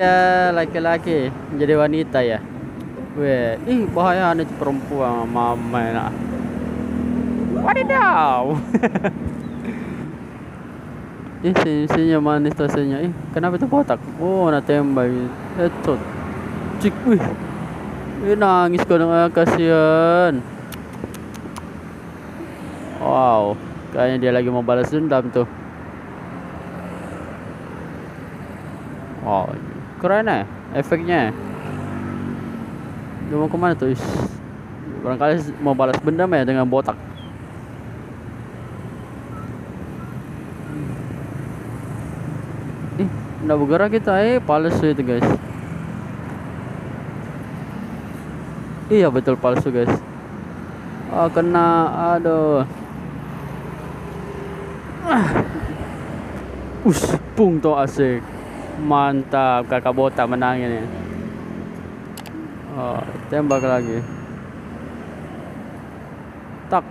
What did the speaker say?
Ya, laki-laki menjadi wanita ya. Weh, bahaya nih perempuan mama nak. Wadidaw. Senyum manis tuh senyum. Kenapa itu botak? Oh, nak tembak. Itu. Cik, wih. Nangis kau dengan kasihan. Wow, kayaknya dia lagi mau balas dendam tuh. Wow, keren ya efeknya. Dia mau kemana tuh? Barangkali mau balas dendam ya dengan botak. Nggak bergerak kita, palsu itu guys. Iya betul palsu guys. Kena, aduh. Pung tuh asik. Mantap, kakak botak menang ini. Tembak lagi. Tak.